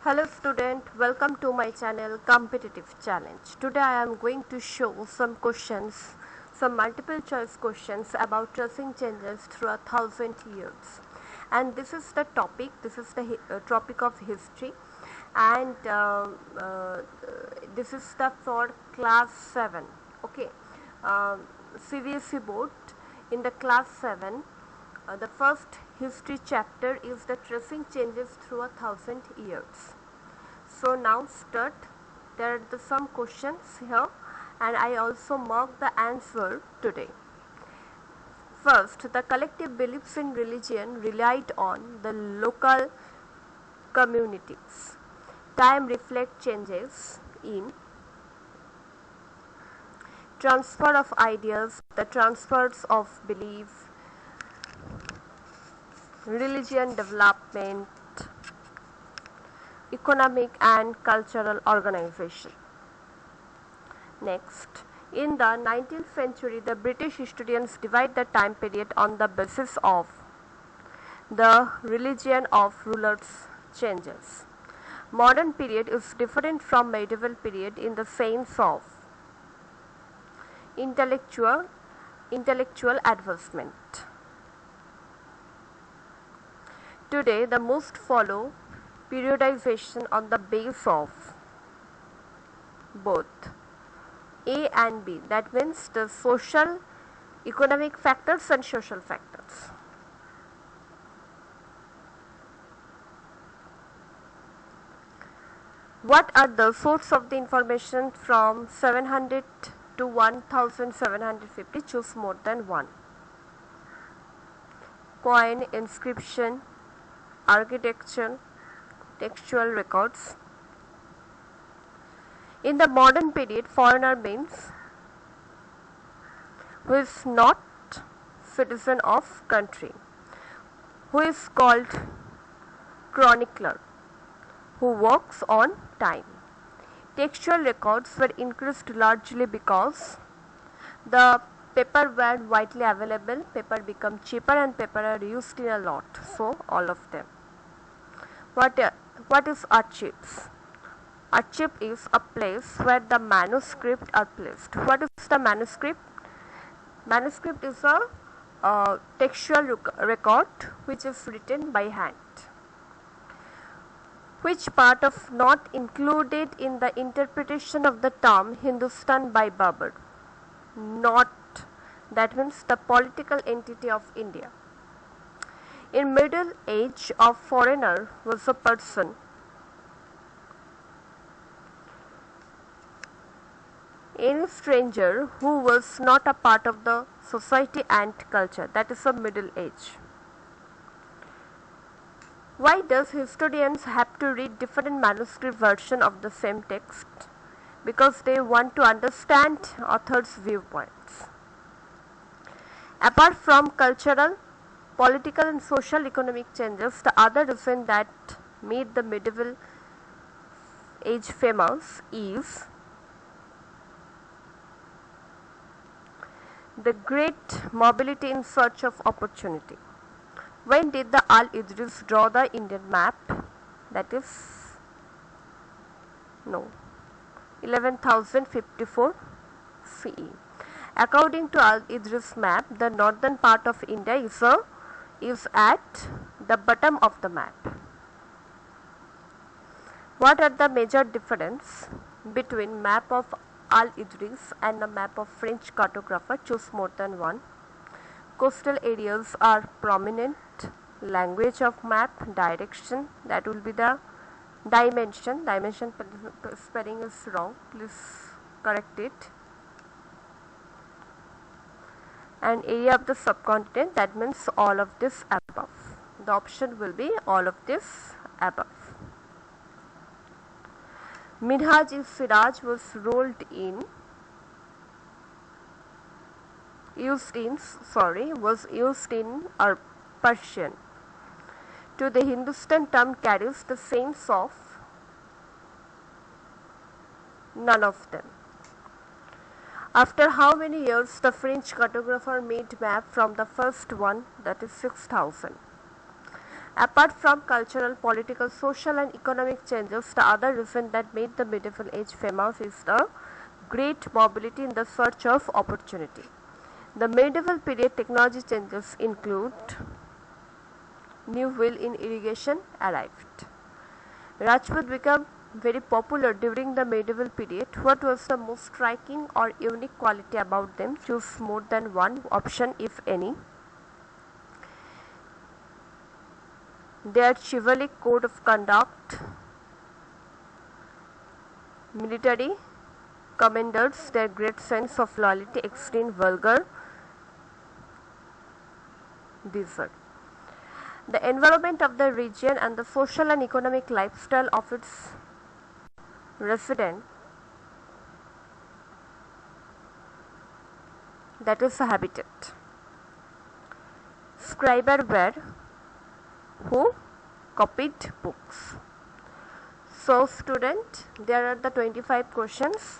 Hello student, welcome to my channel Competitive Challenge. Today I am going to show some questions, some multiple choice questions about tracing changes through 1,000 years. And this is the topic, topic of history, and this is the for class 7. Okay, CBSE board in the class 7. The first history chapter is the tracing changes through 1,000 years. So now start. There are some questions here, and I also mark the answer today. First, the collective beliefs in religion relied on the local communities. Time reflect changes in transfer of ideas, the transfers of belief, religion development, economic and cultural organization. Next, in the 19th century, the British historians divide the time period on the basis of the religion of rulers changes. Modern period is different from medieval period in the sense of intellectual advancement. Today, the most follow periodization on the base of both A and B. That means the social, economic factors and social factors. What are the source of the information from 700 to 1750? Choose more than one. Coin, inscription, architecture, textual records. In the modern period, foreigner means who is not citizen of country, who is called chronicler, who works on time. Textual records were increased largely because the paper were widely available, paper become cheaper and paper are used in a lot, so all of them. What is archives? Archive is a place where the manuscript are placed. What is the manuscript? Manuscript is a textual record which is written by hand. Which part of not included in the interpretation of the term Hindustan by Babur? Not, that means the political entity of India. In Middle Age, a foreigner was a person any stranger who was not a part of the society and culture. That is a Middle Age. Why does historians have to read different manuscript version of the same text? Because they want to understand author's viewpoints. Apart from cultural, political and social economic changes, the other reason that made the medieval age famous is the great mobility in search of opportunity. When did the Al-Idris draw the Indian map? That is 11,054 CE. According to Al-Idris map, the northern part of India is at the bottom of the map. What are the major difference between map of Al-Idris and the map of French cartographer? Choose more than one. Coastal areas are prominent. Language of map, direction, that will be the dimension. Dimension spelling is wrong, please correct it. And area of the subcontinent, that means all of this above. The option will be all of this above. Minhaj-e-Siraj was used in Persian. To the Hindustan term carries the sense of none of them. After how many years the French cartographer made map from the first one, that is 6,000. Apart from cultural, political, social and economic changes, the other reason that made the medieval age famous is the great mobility in the search of opportunity. The medieval period technology changes include new wheel in irrigation arrived. Rajput became very popular during the medieval period. What was the most striking or unique quality about them? Choose more than one option if any. Their chivalric code of conduct, military commanders, their great sense of loyalty, extreme vulgar desert. The environment of the region and the social and economic lifestyle of its resident, that is a habitat. Scriber were who copied books. So student, there are the 25 questions.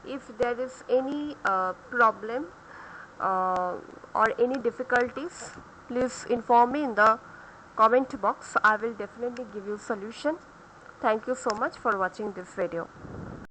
If there is any problem or any difficulties, please inform me in the comment box. I will definitely give you solution. Thank you so much for watching this video.